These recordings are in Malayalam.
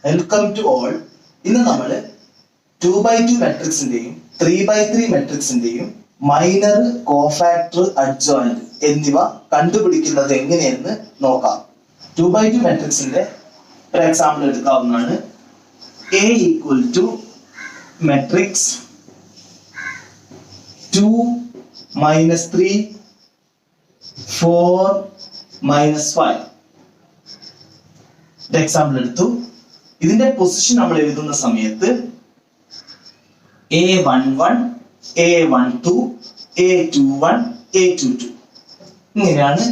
Welcome to all. ഇന്ന് നമ്മൾ 2x2 മെട്രിക്സിന്റെയും 3x3 മെട്രിക്സിന്റെയും മൈനർ, കോഫാക്ടർ, അഡ്ജോയിന്റ് എന്നിവ കണ്ടുപിടിക്കുന്നത് എങ്ങനെയെന്ന് നോക്കാം. 2x2 മെട്രിക്സിന്റെ ഒരു എക്സാമ്പിൾ എടുക്കാവുന്നതാണ്. A equal to matrix 2 - 3 4 - 5. Example എടുത്തു. ഇതിന്റെ പൊസിഷൻ നമ്മൾ എഴുതുന്ന സമയത്ത് A11 A12 A21 A22 ഇങ്ങനെയാണ്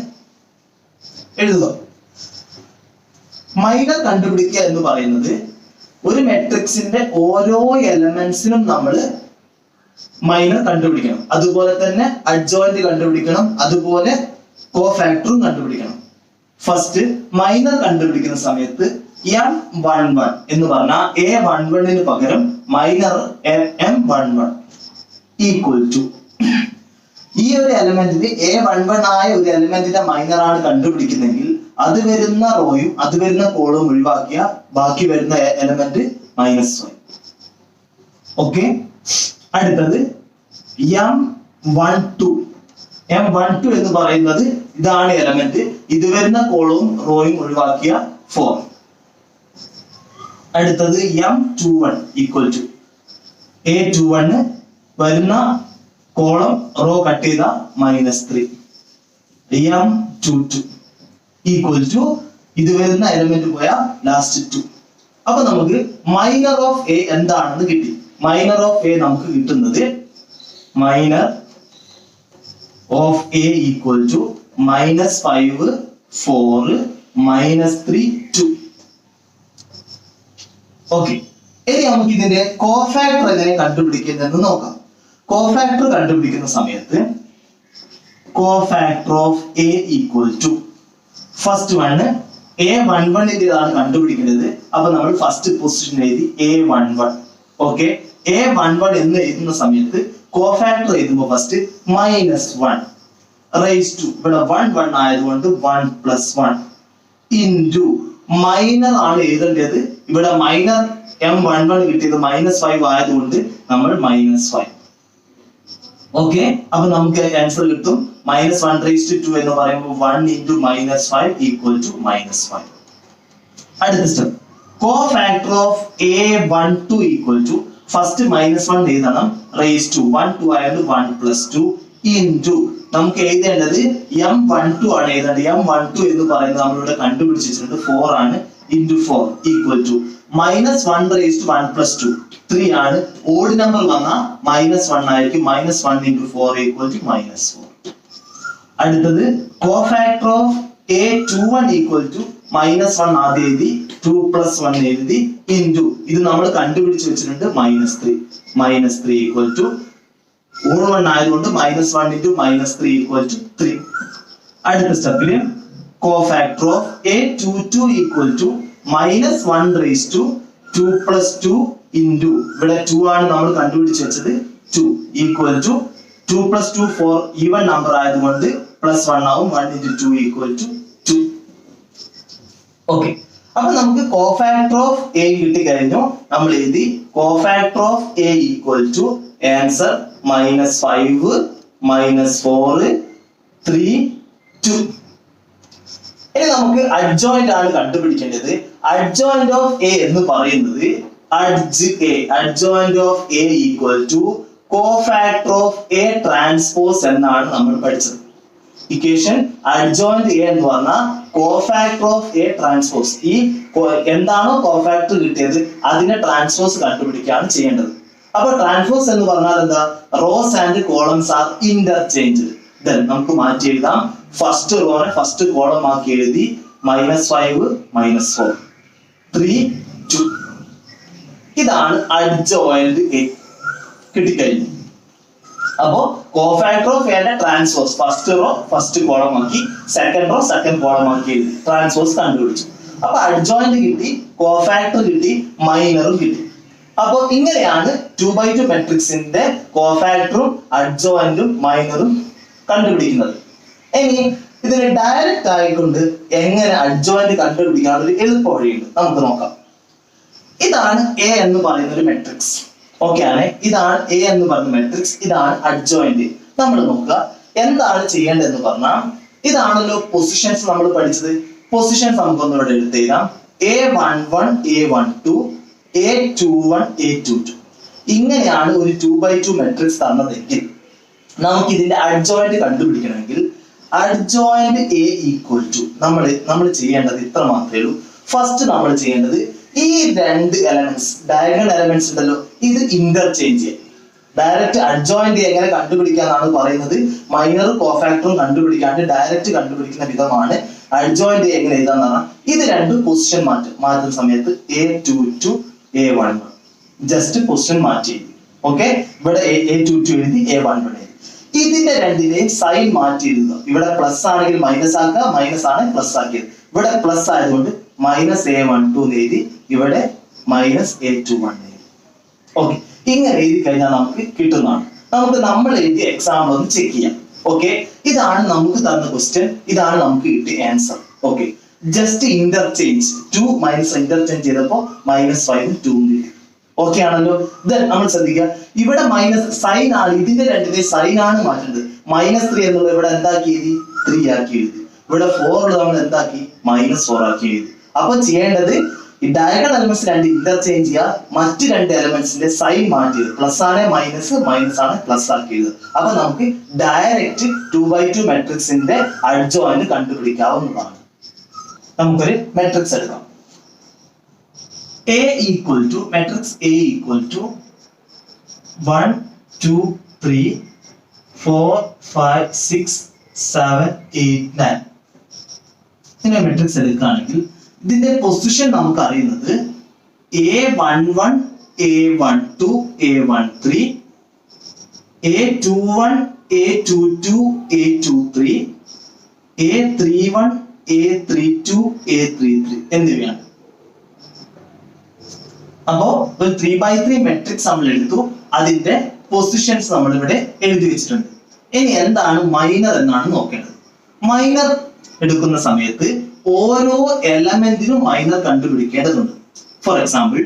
എഴുതുക. മൈനർ കണ്ടുപിടിക്കുക എന്ന് പറയുന്നത് ഒരു മെട്രിക്സിന്റെ ഓരോ എലമെന്റ്സിനും നമ്മൾ മൈനർ കണ്ടുപിടിക്കണം. അതുപോലെ തന്നെ അഡ്ജോയിന്റ് കണ്ടുപിടിക്കണം, അതുപോലെ കോഫാക്ടറും കണ്ടുപിടിക്കണം. ഫസ്റ്റ് മൈനർ കണ്ടുപിടിക്കുന്ന സമയത്ത് M11 എന്ന് പറഞ്ഞാൽ A11 പകരം മൈനർ M11 ഈക്വൽ ടു ഈ ഒരു എലമെന്റിന് A11 ആയ ഒരു എലമെന്റിന്റെ മൈനർ ആണ് കണ്ടുപിടിക്കുന്നെങ്കിൽ അത് വരുന്ന റോയും അത് വരുന്ന കോളവും ഒഴിവാക്കിയ ബാക്കി വരുന്ന എലമെന്റ് -1. ഓക്കെ, അടുത്തത് M12 എന്ന് പറയുന്നത് ഇതാണ് എലമെന്റ്, ഇത് വരുന്ന കോളവും റോയും ഒഴിവാക്കിയ 4. അടുത്തത് M21 ഈക്വൽ ടു A21 വരുന്ന കോളം റോ കട്ട് ചെയ്ത -3. M22 ഈക്വൽ ടു ഇത് വരുന്ന എലമെന്റ് പോയ ലാസ്റ്റ് 2. അപ്പൊ നമുക്ക് മൈനർ ഓഫ് എ എന്താണെന്ന് കിട്ടി. മൈനർ ഓഫ് എ നമുക്ക് കിട്ടുന്നത് minor of A equal to -5 4 -3 2. Okay, ഇനി നമുക്ക് ഇതിന്റെ കോഫാക്ടർ എങ്ങനെ കണ്ടുപിടിക്കുന്നതെന്ന് നോക്കാം. കോഫാക്ടർ കണ്ടുപിടിക്കുന്ന സമയത്ത് cofactor of A equal to first one A11 കണ്ടുപിടിക്കുന്നത്. അപ്പൊ നമ്മൾ ഫസ്റ്റ് പൊസിഷൻ എഴുതി A11. ഓക്കെ, A11 എന്ന് എഴുതുന്ന സമയത്ത് കോഫാക്ടർ എഴുതുമ്പോൾ ഫസ്റ്റ് -1 റൈസ് ടു ഇവിടെ 1 ആയതുകൊണ്ട് 1 + 1 ഇൻറ്റു മൈനർ ആണ് എഴുതേണ്ടത്. ഇവിടെ മൈനർ M11 കിട്ടിയത് -5 ആയതുകൊണ്ട് നമ്മൾ -5. ഓക്കെ, അപ്പൊ നമുക്ക് ആൻസർ കിട്ടും -1/2 എന്ന് പറയുമ്പോൾ 1 × -5 ഈക്വൽ ടു -5. അടുത്ത step cofactor of A12 equal to first -1 എഴുതണം, റൈസ് ടു 1 ആയതുകൊണ്ട് 1 + 2 ഇൻറ്റു നമുക്ക് എഴുതേണ്ടത് M12 ആണ് എഴുതേണ്ടത്. M12 എന്ന് പറയുന്നത് നമ്മളിവിടെ കണ്ടുപിടിച്ചിട്ടുണ്ട് 4 ആണ്, ഇൻറ്റു 4 ഈക്വൽ ടു -1/1 + 2 3 ആണ്. ഓഡ് നമ്പർ വന്നാൽ -1 ആയിരിക്കും. -1 × 4 ഈക്വൽ ടു -4. അടുത്തത് cofactor of A21 equal to -1 ആദ്യം എഴുതി 2 + 1 എഴുതി ഇൻറ്റു ഇത് നമ്മൾ കണ്ടുപിടിച്ച് വെച്ചിട്ടുണ്ട് -3 ഈക്വൽ ടു ഓഡ് 1 ആയതുകൊണ്ട് -1 × -3 ഈക്വൽ ടു 3. അടുത്ത സ്റ്റെപ്പില് cofactor of A22 equal to -1/2 2 + 2 into ഇവിടെ 2 ആണ് നമ്മൾ കണ്ടുപിടിച്ച് വെച്ചത് 2 ഈക്വൽ ടു 2 + 2 4 ഈവൻ നമ്പർ ആയതുകൊണ്ട് +1 ആവും. 1 × 2 ഈക്വൽ ടു 2. ഓക്കെ, അപ്പൊ നമുക്ക് കോഫാക്ടർ ഓഫ് എ കിട്ടി കഴിഞ്ഞു. നമ്മൾ എഴുതി cofactor of A equal to answer -5 -4 3 2. ഇനി നമുക്ക് അഡ്ജോയിന്റ് ആണ് കണ്ടുപിടിക്കേണ്ടത്. അഡ്ജോയിന്റ് ഓഫ് എ എന്ന് പറയുന്നത് adjoint of A equal to cofactor of A transpose എന്നാണ് നമ്മൾ പഠിച്ചത്. ഇക്വേഷൻ അഡ്ജോയിന്റ് എ എന്ന് പറഞ്ഞാൽ കോഫാക്ടർ ഓഫ് എ ട്രാൻസ്പോസ്. ഈ എന്താണോ കോഫാക്ടർ കിട്ടിയത് അതിനെ ട്രാൻസ്പോസ് കണ്ടുപിടിക്കുകയാണ് ചെയ്യേണ്ടത്. അപ്പൊ ട്രാൻസ്പോസ് എന്ന് പറഞ്ഞാൽ എന്താ? Rose and columns R interchange. നമുക്ക് മാറ്റി എഴുതാം. ഫസ്റ്റ് റോനെ ഫസ്റ്റ് കോളം ആക്കി എഴുതി -5 -4 3 2. ഇതാണ് അഡ്ജോയിന്റ് എ കിട്ടിക്കഴിഞ്ഞു. അപ്പോ കോഫാക്ടർ ഓഫ് എയുടെ transpose first row first column ആക്കി, സെക്കൻഡ് റോ സെക്കൻഡ് കോളം ആക്കി എഴുതി ട്രാൻസ്പോസ് കണ്ടുപിടിച്ചു. അപ്പൊ അഡ്ജോയിന്റ് കിട്ടി, കോഫാക്ടർ കിട്ടി, മൈനറും കിട്ടി. അപ്പൊ ഇങ്ങനെയാണ് 2x2 മെട്രിക്സിന്റെ കോഫാക്ടറും അഡ്ജോയിന്റും മൈനറും കണ്ടുപിടിക്കുന്നത്. ഇനി ഇതിനെ ഡയറക്റ്റ് ആയിക്കൊണ്ട് എങ്ങനെ അഡ്ജോയിന്റ് കണ്ടുപിടിക്കാൻ ഒരു എളുപ്പ വഴിയുണ്ട്, നമുക്ക് നോക്കാം. ഇതാണ് എ എന്ന് പറയുന്ന ഒരു മെട്രിക്സ്. ഓക്കെ ആണ്, ഇതാണ് എ എന്ന് പറയുന്ന മെട്രിക്സ്, ഇതാണ് അഡ്ജോയിന്റ്. നമ്മൾ നോക്കുക എന്താണ് ചെയ്യേണ്ടതെന്ന് പറഞ്ഞാൽ, ഇതാണല്ലോ പൊസിഷൻസ് നമ്മൾ പഠിച്ചത്. പൊസിഷൻസ് നമുക്കൊന്ന് ഇവിടെ എടുത്തെഴുതാം. A11 A12 A21 A22. ഇങ്ങനെയാണ് ഒരു 2x2 മെട്രിക്സ് തന്നതെങ്കിൽ നമുക്ക് ഇതിന്റെ അഡ്ജോയിന്റ് കണ്ടുപിടിക്കണമെങ്കിൽ അഡ്ജോയിന്റ് എ ഈക്വൽ ടു നമ്മൾ ചെയ്യേണ്ടത് ഇത്ര മാത്രമേ ഉള്ളൂ. ഫസ്റ്റ് നമ്മൾ ചെയ്യേണ്ടത് ഈ രണ്ട് എലമെന്റ്സ്, ഡയഗണൽ എലമെന്റ്സ് ഉണ്ടല്ലോ, ഇത് ഇന്റർചേഞ്ച് ചെയ്യാം. ഡയറക്റ്റ് അഡ്ജോയിന്റ് എങ്ങനെ കണ്ടുപിടിക്കാന്നാണ് പറയുന്നത്. മൈനർ കോഫാക്ടറും കണ്ടുപിടിക്കാണ്ട് ഡയറക്റ്റ് കണ്ടുപിടിക്കുന്ന വിധമാണ് അഡ്ജോയിന്റ് എങ്ങനെ എഴുതാന്ന് പറഞ്ഞാൽ, ഇത് രണ്ട് പൊസിഷൻ മാറ്റുന്ന സമയത്ത് A22 A11 ജസ്റ്റ് പൊസിഷൻ മാറ്റി. ഓക്കെ, ഇവിടെ A22 എഴുതി A11 എഴുതി. ഇതിന്റെ രണ്ടിനെയും സൈൻ മാറ്റി എഴുതുക. ഇവിടെ പ്ലസ് ആണെങ്കിൽ മൈനസ് ആക്കുക, മൈനസ് ആണ് പ്ലസ് ആക്കിയത്. ഇവിടെ പ്ലസ് ആയതുകൊണ്ട് -A12 എഴുതി, ഇവിടെ -A21 എഴുതി. ഓക്കെ, ഇങ്ങനെ എഴുതി കഴിഞ്ഞാൽ നമുക്ക് കിട്ടുന്നതാണ്. നമ്മൾ എഴുതിയ എക്സാമ്പിൾ ഒന്ന് ചെക്ക് ചെയ്യാം. ഓക്കെ, ഇതാണ് നമുക്ക് തന്ന ക്വസ്റ്റ്യൻ, ഇതാണ് നമുക്ക് കിട്ടിയ answer. Okay, just interchange 2 minus interchange ചെയ്തപ്പോ -5 2 കിട്ടി. ഓക്കെ ആണല്ലോ. ദെൻ നമ്മൾ ശ്രദ്ധിക്കുക, ഇവിടെ മൈനസ് സൈൻ ആണ്, ഇതിന്റെ രണ്ടിന്റെ സൈൻ ആണ് മാറ്റേണ്ടത്. -3 എന്നുള്ളത് ഇവിടെ എന്താക്കി എഴുതി 3 ആക്കി എഴുതി. ഇവിടെ 4 നമ്മൾ എന്താക്കി -4 ആക്കി എഴുതി. അപ്പൊ ചെയ്യേണ്ടത് ഈ ഡയഗണൽ എലമെന്റ്സ് രണ്ട് ഇന്റർചേഞ്ച് ചെയ്യുക, മറ്റു രണ്ട് എലമെന്റ്സിന്റെ സൈൻ മാറ്റിയത്. പ്ലസ് ആണ് മൈനസ്, മൈനസ് ആണ് പ്ലസ് ആക്കിയത്. അപ്പൊ നമുക്ക് ഡയറക്റ്റ് 2x2 മെട്രിക്സിന്റെ അഡ്ജോയിന്റ് കണ്ടുപിടിക്കാവുന്നതാണ്. നമുക്കൊരു മെട്രിക്സ് എടുക്കാം. A equal to matrix A equal to 1 2 3 4 5 6 7 8 9. ഇതിന്റെ മെട്രിക്സ് എടുക്കുകയാണെങ്കിൽ ഇതിന്റെ പൊസിഷൻ നമുക്ക് അറിയുന്നത് A11 A12 A13 A21 A22 A23 A31 A32 A33 എന്നിവയാണ്. അപ്പോ ഒരു 3x3 മെട്രിക്സ് നമ്മൾ എടുത്തു, അതിന്റെ പൊസിഷൻസ് നമ്മൾ ഇവിടെ എഴുതി വെച്ചിട്ടുണ്ട്. ഇനി എന്താണ് മൈനർ എന്നാണ് നോക്കേണ്ടത്. മൈനർ എടുക്കുന്ന സമയത്ത് ഓരോ എലമെന്റിനും മൈനർ കണ്ടുപിടിക്കേണ്ടതുണ്ട്. ഫോർ എക്സാമ്പിൾ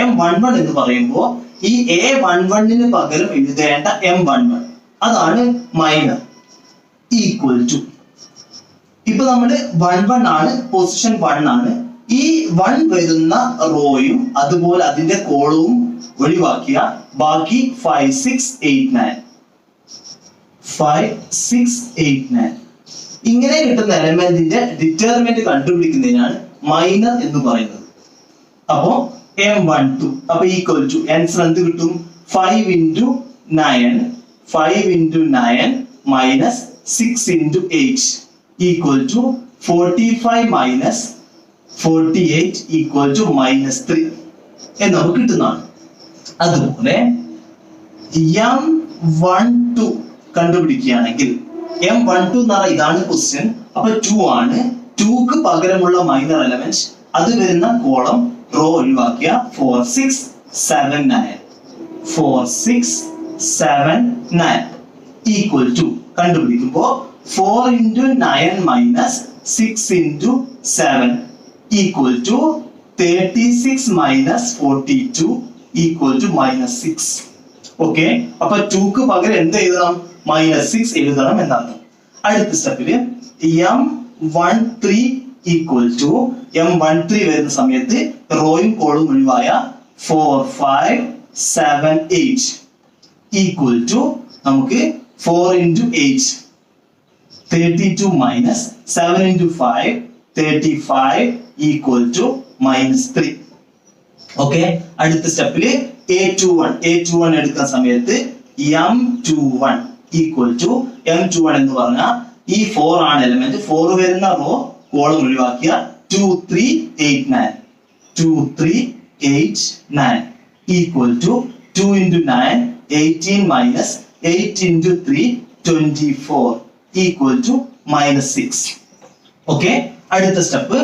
M11 എന്ന് പറയുമ്പോൾ ഈ A11 പകരം എഴുതേണ്ട M11 അതാണ് മൈനർ. ഈക്വൽ ടു ഇപ്പൊ നമ്മള് 11 ആണ്, പൊസിഷൻ 1 ആണ്. ഈ 1 വരുന്ന റോയും അതുപോലെ അതിന്റെ കോളവും ഒഴിവാക്കിയ ബാക്കി 5 6 8 9 5 6 8 9 ഇങ്ങനെ കിട്ടുന്ന എലമെന്റിന്റെ ഡിറ്റർമിനന്റ് കണ്ടുപിടിക്കുന്നതിനാണ് മൈനർ എന്ന് പറയുന്നത്. അപ്പോ M12 അപ്പൊ ഈക്വൽ ടു ആൻസർ എന്ത് കിട്ടും? 5 into 9 5 into 9 minus 6 into 8 equal to 45 minus 48 equal to -3 എന്ന് നമുക്ക് കിട്ടുന്നതാണ്. അതുപോലെ M12 കണ്ടുപിടിക്കുകയാണെങ്കിൽ M12 എന്ന് പറഞ്ഞാൽ ഇതാണ് ക്വസ്റ്റ്യൻ. അപ്പൊ 2 ആണ്. 2ക്ക് പകരമുള്ള മൈനർ എലമെന്റ് അത് വരുന്ന കോളം റോ ഒഴിവാക്കിയ 4 6 7 9 4 6 7 9 equal to കണ്ടുപിടിക്കുമ്പോൾ 4 into 9 minus 6 into 7 equal to 36 minus 42 equal to -6. Okay, അപ്പൊ 2ക്ക് പകരം എന്ത് എഴുതണം? -6 എഴുതണം എന്നർത്ഥം. അടുത്ത സ്റ്റെപ്പില് M13 equal to M13 വരുന്ന സമയത്ത് റോയും കോളും ഒഴിവായ 4 5 7 8 equal to നമുക്ക് 4 into 8 32 minus 7 into 5 35 equal to -3. Okay, അടുത്ത സ്റ്റെപ്പില് A21 എടുക്കുന്ന സമയത്ത് M21 equal to M21 എന്ന് പറഞ്ഞാൽ ഈ 4 ആണ് എലിമെന്റ്. 4 വരുന്ന റോ കോളം ഒഴിവാക്കിയ 2 3 8 9 2 3 8 9 equal to 2 into 9 18 minus 8 into 3 24 equal to -6. Okay, അടുത്ത step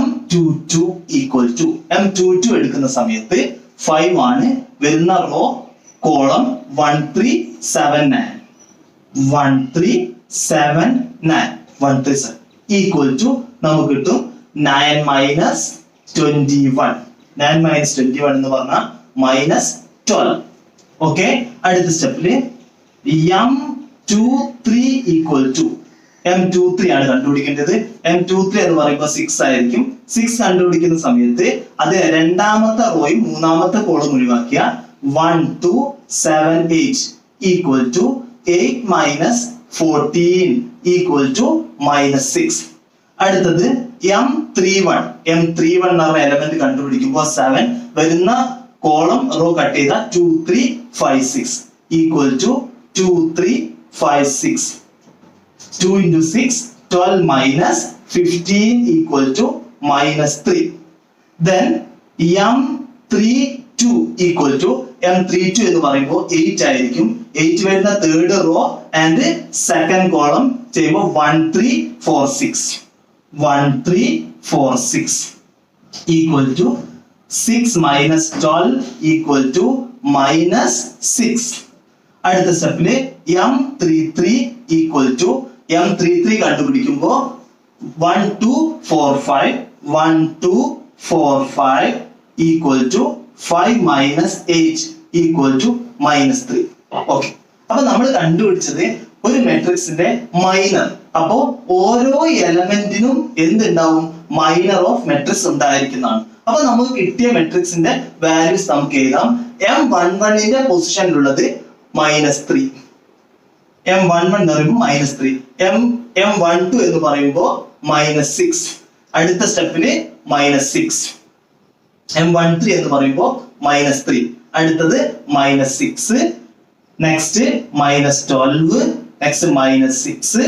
M22 equal to M22 എടുക്കുന്ന സമയത്ത് 5 ആണ് വരുന്ന റോ കോളം 1 3 7 9 1 3 7 9 1 3 7 ഈക്വൽ ടു നമുക്ക് കിട്ടും 9 മൈനസ് 21. 9 മൈനസ് 21 എന്ന് പറഞ്ഞാൽ മൈനസ് 12. ഓക്കെ, അടുത്ത സ്റ്റെപ്പില് M23 ഈക്വൽ ടു M23 ആണ് കണ്ടുപിടിക്കേണ്ടത്. M23 എന്ന് പറയുമ്പോൾ 6 ആയിരിക്കും. 6 കണ്ടുപിടിക്കുന്ന സമയത്ത് അത് രണ്ടാമത്തെ റോയും മൂന്നാമത്തെ കോളും ഒഴിവാക്കിയ 1 2 7 8 equal to 8 minus 14 equal to minus 6. അടുത്തത് M31 എന്ന എലമെന്റ് കണ്ടുപിടിക്കുമ്പോൾ 7 വരുന്ന കോളം റോ കട്ട് ചെയ്ത 2 3 5 6 equal to 2 3 5 6. 2 into 6 12 minus 15 equal to minus 3. Then M32 equal to M32 എന്ന് പറയുമ്പോൾ 8 ആയിരിക്കും. 8 വരുന്ന third row and second column ചെയ്യുമ്പോൾ 1 3 4 6 1 3 4 6 equal to 6 minus 12 equal to minus 6. അടുത്ത സ്റ്റെപ്പില് M33 equal to M33 കണ്ടുപിടിക്കുമ്പോൾ 1 2 4 5 1 2 4 5 equal to 5 minus 8 equal to minus 3. Okay, അപ്പൊ നമ്മൾ കണ്ടുപിടിച്ചത് ഒരു മെട്രിക്സിന്റെ മൈനർ. അപ്പോ ഓരോ എലമെന്റിനും എന്തുണ്ടാവും? മൈനർ ഓഫ് മെട്രിക്സ് ഉണ്ടായിരിക്കുന്നതാണ്. അപ്പൊ നമുക്ക് കിട്ടിയ മെട്രിക്സിന്റെ വാല്യൂസ് നമുക്ക് എഴുതാം. M11ന്റെ പൊസിഷനിലുള്ളത് -3. M11 എന്ന് പറയുമ്പോൾ -3. M12 എന്ന് പറയുമ്പോൾ -6. അടുത്ത സ്റ്റെപ്പില് -6. M13 എന്ന് പറയുമ്പോൾ -3. അടുത്തത് -6. നെക്സ്റ്റ് -12. നെക്സ്റ്റ് -6.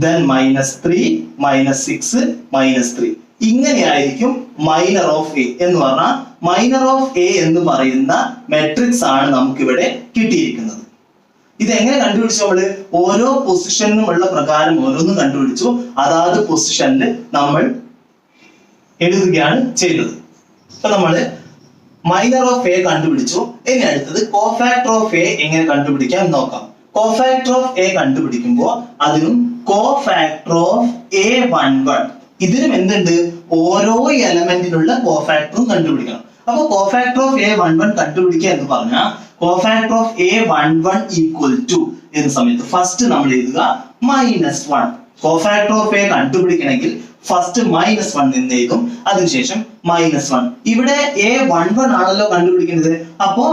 then -3 -6 -3. ഇങ്ങനെയായിരിക്കും മൈനർ ഓഫ് എ എന്ന് പറഞ്ഞാൽ മൈനർ ഓഫ് എ എന്ന് പറയുന്ന മെട്രിക്സ് ആണ് നമുക്ക് ഇവിടെ കിട്ടിയിരിക്കുന്നത്. ഇത് എങ്ങനെ കണ്ടുപിടിച്ചു? നമ്മള് ഓരോ പൊസിഷനിലും ഉള്ള പ്രകാരം ഓരോന്നും കണ്ടുപിടിച്ചു. അതാത് പൊസിഷനിൽ നമ്മൾ എഴുതുകയാണ് ചെയ്തത്. ഇപ്പൊ നമ്മള് മൈനർ ഓഫ് എ കണ്ടുപിടിച്ചു. ഇനി അടുത്തത് കോഫാക്ടർ ഓഫ് എ എങ്ങനെ കണ്ടുപിടിക്കാം നോക്കാം. കോഫാക്ടർ ഓഫ് എ കണ്ടുപിടിക്കുമ്പോൾ അതിനും കോഫാക്ടർ ഓഫ് A11 ഇതിനും എന്തുണ്ട്? ഓരോ എലമെന്റിനുള്ള കോഫാക്ടറും കണ്ടുപിടിക്കണം. അപ്പൊ കോഫാക്ടർ ഓഫ് A11 കണ്ടുപിടിക്കുക എന്ന് പറഞ്ഞാൽ cofactor of A11 equal to എന്ന സമയത്ത് ഫസ്റ്റ് നമ്മൾ എഴുതുക -1. കോഫാക്ടർ ഓഫ് എ കണ്ടുപിടിക്കണമെങ്കിൽ ഫസ്റ്റ് -1 എന്ന് എഴുതും, അതിനുശേഷം -1. ഇവിടെ A11 ആണല്ലോ കണ്ടുപിടിക്കുന്നത്, അപ്പോ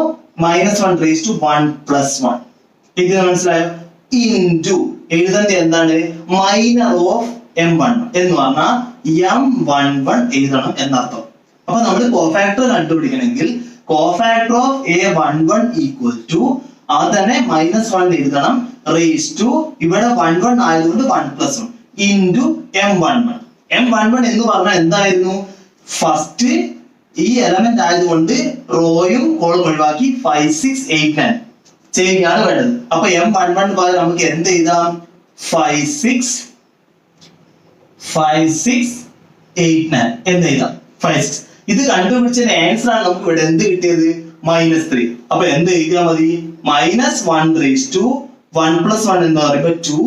-1 raised to 1 + 1. ഇത് മനസ്സിലായോ? ഇൻറ്റു എഴുതേണ്ട എന്താണ്? മൈനർ ഓഫ് M11 എന്ന് പറഞ്ഞാൽ M11 എഴുതണം എന്നർത്ഥം. അപ്പൊ നമ്മൾ കോഫാക്ടർ കണ്ടുപിടിക്കണമെങ്കിൽ cofactor of A11 equal to അതന്നെ -1 എഴുതണം റേസ് ടു ഇവിടെ 11 ആയതുകൊണ്ട് 1 + 1 ഇൻറ്റു M11. M11 എന്ന് പറഞ്ഞാൽ എന്തായിരുന്നു? ഫസ്റ്റ് ഈ എലമെന്റ് ആയതുകൊണ്ട് റോയും കോളും ഒഴിവാക്കി 5 6 8 9 ചെയ്യുകയാണ് വേണ്ടത്. അപ്പൊ M11 പകരം നമുക്ക് എന്ത് എഴുതാം? 5 6 8 9 എന്ന് എഴുതാം. 5 6 ഇത് കണ്ടുപിടിച്ചതിന്റെ ആൻസർ ആണ് നമുക്ക് ഇവിടെ എന്ത് കിട്ടിയത്? -3. അപ്പൊ എന്ത് എഴുതിയാൽ മതി? -1 raised to 1 + 1 എന്ന് പറയുമ്പോൾ 2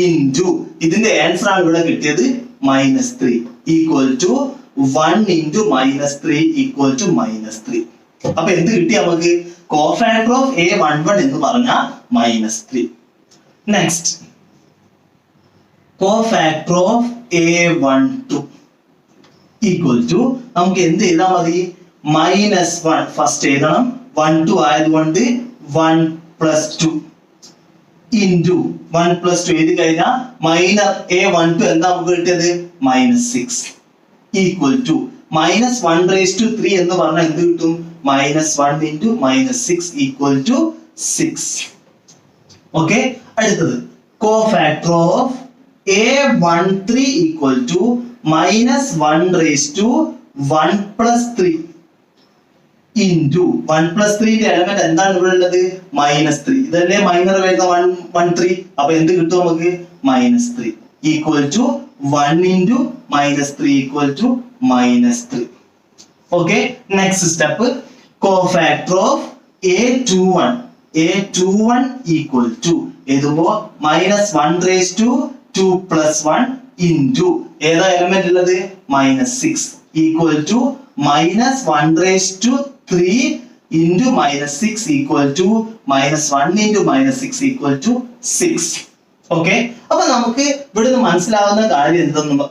ഇൻറ്റു ഇതിന്റെ ആൻസർ ആണ് ഇവിടെ കിട്ടിയത് -3 equal to 1 into -3 equal to -3. അപ്പൊ എന്ത് കിട്ടി നമുക്ക്? കോഫാക്ടർ ഓഫ് A11 എന്ന് പറഞ്ഞാൽ -3. Next cofactor of A12 equal to നമുക്ക് എന്ത് ചെയ്താൽ മതി? -1 ഫസ്റ്റ് എഴുതണം, 1 2 ആയതുകൊണ്ട് 1 + 2 ഇൻറ്റു 1 + 2 എഴുതി കഴിഞ്ഞാൽ മൈനർ A12 എന്താ നമുക്ക് കിട്ടിയത്? -6 ഈക്വൽ ടു -1 raised to 3 എന്ന് പറഞ്ഞാൽ എന്ത് കിട്ടും? -1 ഇൻറ്റു -6 ഈക്വൽ ടു 6. ഓക്കെ, അടുത്തത് cofactor of A13 equal to -1 raised to 1 + 3 into 1 + 3 ന്റെ എലമെന്റ് എന്താണ് ഇവിടെ ഉള്ളത്? -3. ഇതല്ലേ മൈനർ വരുന്ന 1 3. അപ്പൊ എന്ത് കിട്ടും നമുക്ക്? -3 equal to 1 into -3 equal to -3. Okay, next step cofactor of A21 equal to എഴുതുമ്പോ -1 raised to 2 plus 1 into ഏതാ എലമെന്റ് ഉള്ളത് -6 equal to -1 raised to 3 into -6 equal to -1 into -6 equal to 6. Okay, അപ്പൊ നമുക്ക് ഇവിടുന്ന് മനസ്സിലാവുന്ന കാര്യം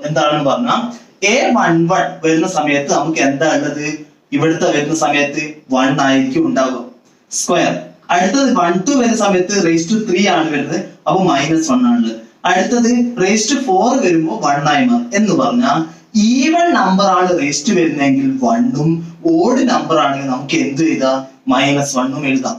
എന്താണെന്ന് പറഞ്ഞാൽ A11 വരുന്ന സമയത്ത് നമുക്ക് എന്താ ഉള്ളത്, ഇവിടുത്തെ വരുന്ന സമയത്ത് 1 ആയിരിക്കും ഉണ്ടാവുക സ്ക്വയർ. അടുത്തത് 1 വരുന്ന സമയത്ത് റേസ് ടു 3 ആണ് വരുന്നത്, അപ്പൊ -1 ആണ്. അടുത്തത് റേസ് ടു 4 വരുമ്പോൾ 1 ആയി മാറും. എന്ന് പറഞ്ഞാൽ ഈവൻ നമ്പർ ആണ് റേസ് ടു വരുന്നതെങ്കിൽ 1ഉം ഓഡ് നമ്പർ ആണെങ്കിൽ നമുക്ക് എന്ത് എഴുതാം, -1ഉം എഴുതാം.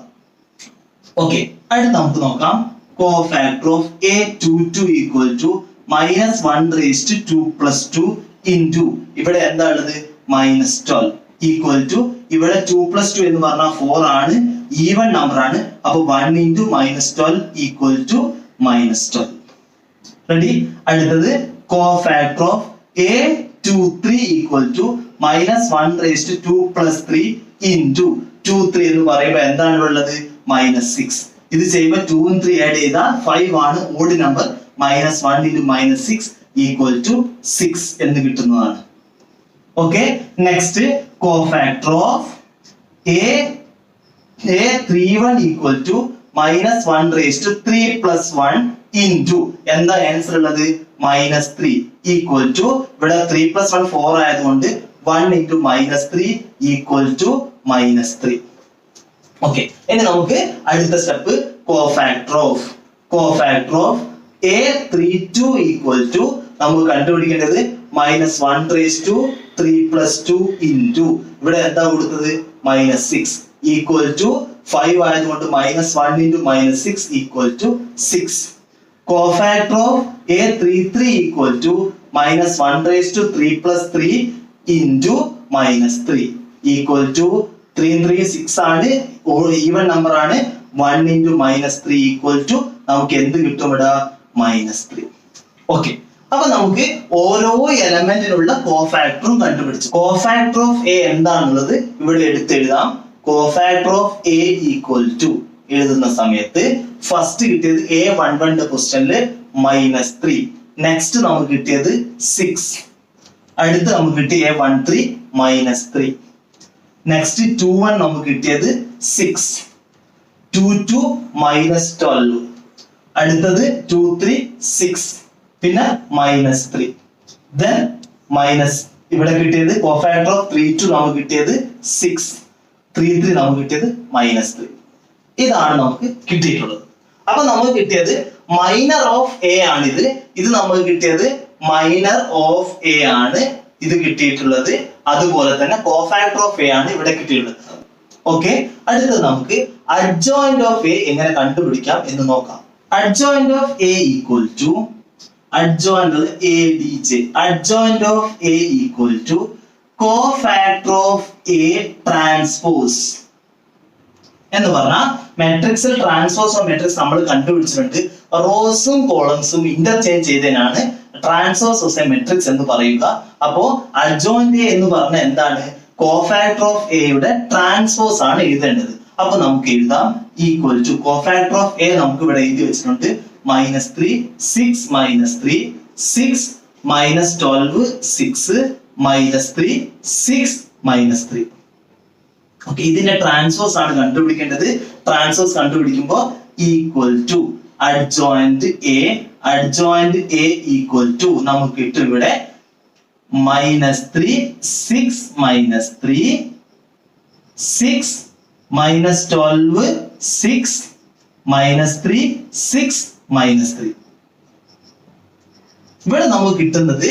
ഓക്കെ, അടുത്ത നമുക്ക് നോക്കാം. Cofactor of A22 equal to -1 raised to 2 plus 2 into ഇവിടെ എന്താ ഉള്ളത് -12 equal to ഇവിടെ 2 plus 2 എന്ന് പറഞ്ഞാൽ 4 ആണ്, ഈവൻ നമ്പർ ആണ്, അപ്പൊ 1 into -12 equal to -12. റെഡി? അടുത്തത് cofactor of A23 equal to -1 raised to 2 plus 3 into 2 3 എന്ന് പറയുമ്പോൾ എന്താണ് ഉള്ളത് -6. ഇത് ചെയ്യുമ്പോൾ 2 ഉം 3 ആഡ് ചെയ്താൽ 5 ആണ് odd number, -1 into -6 equal to 6 എന്ന് കിട്ടുന്നതാണ്. Okay, next cofactor of A31 equal to -1 raised to 3 plus 1 into എന്താ ആൻസർ ഉള്ളത് -3 equal to ഇവിടെ 3 plus 1 4 ആയതുകൊണ്ട് 1 into -3 equal to -3. ഓക്കെ, ഇനി നമുക്ക് അടുത്ത step cofactor of A32 equal to നമുക്ക് കണ്ടുപിടിക്കേണ്ടത് -1 raised to 3 plus 2 into ഇവിടെ എന്താ കൊടുത്തത് -6 equal to 5 ആയതുകൊണ്ട് -1 into -6 equal to 6. Cofactor of A33 equal to -1 raised to 3 plus 3 into -3 equal to 3 3 6 ആണ്, ഈവൻ നമ്പർ ആണ്, 1 into -3 equal to നമുക്ക് എന്ത് കിട്ടും ഇവിടെ -3. ഓക്കെ, അപ്പൊ നമുക്ക് ഓരോ എലമെന്റിനുള്ള കോഫാക്ടറും കണ്ടുപിടിച്ചു. കോഫാക്ടർ ഓഫ് എ എന്താണുള്ളത് ഇവിടെ എടുത്തെഴുതാം. Cofactor of A equal to എഴുതുന്ന സമയത്ത് ഫസ്റ്റ് കിട്ടിയത് A11 ക്വസ്റ്റ്യനില് -3, നെക്സ്റ്റ് നമുക്ക് കിട്ടിയത് 6, അടുത്ത് നമുക്ക് കിട്ടിയ A13 -3, നെക്സ്റ്റ് 21 നമുക്ക് കിട്ടിയത് 6, 22 -12, അടുത്തത് 23 6, പിന്നെ -3, then ഇവിടെ കിട്ടിയത് കോഫാക്ടർ ഓഫ് 32 നമുക്ക് കിട്ടിയത് 6, 33 നമുക്ക് കിട്ടിയത് -3. ഇതാണ് നമുക്ക് കിട്ടിയിട്ടുള്ളത്. അപ്പൊ നമുക്ക് കിട്ടിയത് മൈനർ ഓഫ് എ ആണിത്, ഇത് നമുക്ക് കിട്ടിയത് മൈനർ ഓഫ് എ ആണ് ഇത് കിട്ടിയിട്ടുള്ളത്. അതുപോലെ തന്നെ കോഫാക്ടർ ഓഫ് എ ആണ് ഇവിടെ കിട്ടിയിട്ടുള്ളത്. ഓക്കെ, അടുത്തത് നമുക്ക് അഡ്ജോയിന്റ് ഓഫ് എ എങ്ങനെ കണ്ടുപിടിക്കാം എന്ന് നോക്കാം. Adjoint of A equal to adjoint ADJ, adjoint of A equal to cofactor of A transpose എന്ന് പറഞ്ഞാൽ മാട്രിക്സിൽ ട്രാൻസ്പോസ് ഓഫ് മാട്രിക്സ് നമ്മൾ കണ്ടുപിടിച്ചിട്ടുണ്ട്. റോസും കോളംസും ഇന്റർചേഞ്ച് ചെയ്തതിനാണ് ട്രാൻസ്പോസ് ഓഫ് എ മാട്രിക്സ് എന്ന് പറയുക. അപ്പോ അഡ്ജോയിന്റ് എ എന്ന് പറഞ്ഞ എന്താണ്, കോഫാക്ടർ ഓഫ് എയുടെ ട്രാൻസ്പോസ് ആണ് എഴുതേണ്ടത്. അപ്പൊ നമുക്ക് എഴുതാം equal to cofactor of A നമുക്ക് ഇവിടെ എഴുതി വെച്ചിട്ടുണ്ട് -3 6 -3 6 -12 6 -3 6 -3. ഓക്കെ, ഇതിന്റെ ട്രാൻസ്പോസ് ആണ് കണ്ടുപിടിക്കേണ്ടത്. ട്രാൻസ്പോസ് കണ്ടുപിടിക്കുമ്പോൾ equal to adjoint A equal to നമുക്ക് കിട്ടും ഇവിടെ -3 6 -3 6 -12 6 -3 6 -3. ഇവിടെ നമുക്ക് കിട്ടുന്നത്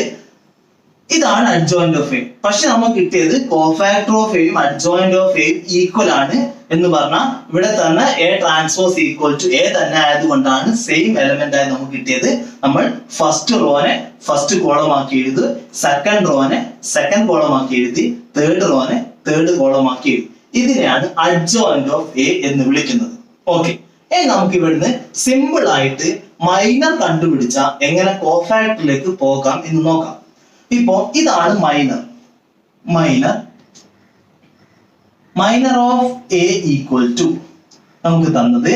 ഇതാണ് അഡ്ജോയിന്റ് ഓഫ് എ. പക്ഷെ നമുക്ക് കിട്ടിയത് കോഫാക്ടർ ഓഫ് എയും അഡ്ജോയിന്റ് ഓഫ് എയും ഈക്വൽ ആണ് എന്ന് പറഞ്ഞാൽ ഇവിടെ തന്നെ A transpose equal to A തന്നെ ആയതുകൊണ്ടാണ് സെയിം എലമെന്റ് ആയി നമുക്ക് കിട്ടിയത്. നമ്മൾ ഫസ്റ്റ് റോനെ ഫസ്റ്റ് കോളം ആക്കി എഴുതി, സെക്കൻഡ് റോനെ സെക്കൻഡ് കോളം ആക്കി എഴുതി, തേർഡ് റോനെ തേർഡ് കോളം ആക്കി എഴുതി. ഇതിനെയാണ് അഡ്ജോയിന്റ് ഓഫ് എ എന്ന് വിളിക്കുന്നത്. ഓക്കെ, നമുക്ക് ഇവിടുന്ന് സിമ്പിൾ ആയിട്ട് മൈനർ കണ്ടുപിടിച്ച എങ്ങനെ കോഫാക്ടറിലേക്ക് പോകാം എന്ന് നോക്കാം. ഇപ്പോ ഇതാണ് minor of A equal to നമുക്ക് തന്നത്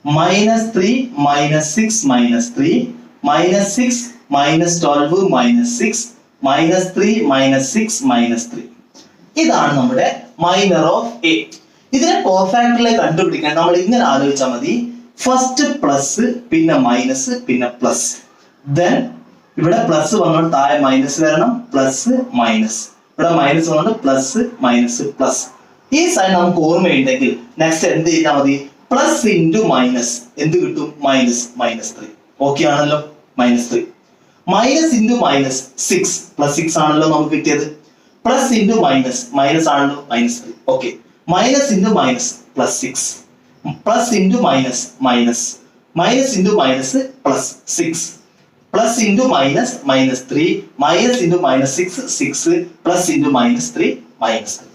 -3 -6 -3 -6 -12 -6 -3 -6 -3. ഇതാണ് നമ്മുടെ മൈനർ ഓഫ് എ. ഇതിനെ കോഫാക്ടറിലേക്ക് കണ്ടുപിടിക്കാൻ നമ്മൾ ഇങ്ങനെ ആലോചിച്ചാൽ മതി. ഫസ്റ്റ് പ്ലസ്, പിന്നെ മൈനസ്, പിന്നെ പ്ലസ്. ദെൻ ഇവിടെ പ്ലസ് വന്നോണ്ട് താഴെ മൈനസ് വരണം, പ്ലസ് മൈനസ്. ഇവിടെ മൈനസ് വന്നോണ്ട് പ്ലസ് മൈനസ് പ്ലസ്. ഈ സൈൻ നമുക്ക് ഓർമ്മയുണ്ടെങ്കിൽ നെക്സ്റ്റ് എന്ത് ചെയ്താൽ മതി? പ്ലസ് ഇൻറ്റു മൈനസ് എന്ത് കിട്ടും? -3. ഓക്കെ ആണല്ലോ? -3 മൈനസ് ഇൻറ്റു മൈനസ് 6 പ്ലസ് 6 ആണല്ലോ നമുക്ക് കിട്ടിയത്. പ്ലസ് ഇൻറ്റു മൈനസ് ആണല്ലോ -3. Okay, minus into minus plus 6, plus into minus minus into minus plus 6, plus into minus -3, minus into -6 6, plus into -3 -3.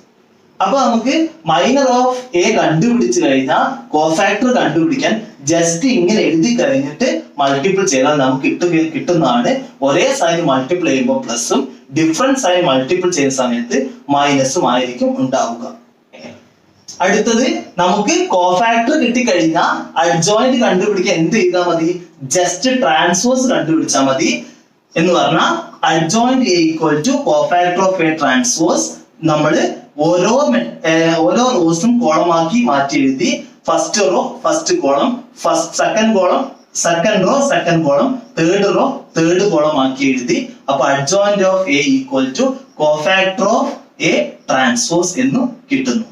അപ്പൊ നമുക്ക് മൈനർ ഓഫ് എ കണ്ടുപിടിച്ചു കഴിഞ്ഞാൽ കോഫാക്ടർ കണ്ടുപിടിക്കാൻ ജസ്റ്റ് ഇങ്ങനെ എഴുതി കഴിഞ്ഞിട്ട് മൾട്ടിപ്പിൾ ചെയ്താൽ നമുക്ക് കിട്ടുന്നതാണ്. ഒരേ സൈൻ മൾട്ടിപ്പിൾ ചെയ്യുമ്പോൾ പ്ലസും ഡിഫറൻറ്റ് സൈൻ മൾട്ടിപ്പിൾ ചെയ്യുന്ന സമയത്ത് മൈനസും ആയിരിക്കും ഉണ്ടാവുക. അടുത്തത് നമുക്ക് കോഫാക്ടർ കിട്ടിക്കഴിഞ്ഞാൽ അഡ്ജോയിന്റ് കണ്ടുപിടിക്കാൻ എന്ത് ചെയ്താൽ മതി? ജസ്റ്റ് ട്രാൻസ്വേഴ്സ് കണ്ടുപിടിച്ചാൽ മതി. എന്ന് പറഞ്ഞാൽ adjoint A equal to cofactor of A transverse. നമ്മള് ഓരോ റോസും കോളമാക്കി മാറ്റി എഴുതി. First row first column, second column second row second column, third row third column ആക്കി എഴുതി. അപ്പൊ adjoint of A equal to cofactor of A transverse എന്ന് കിട്ടുന്നു.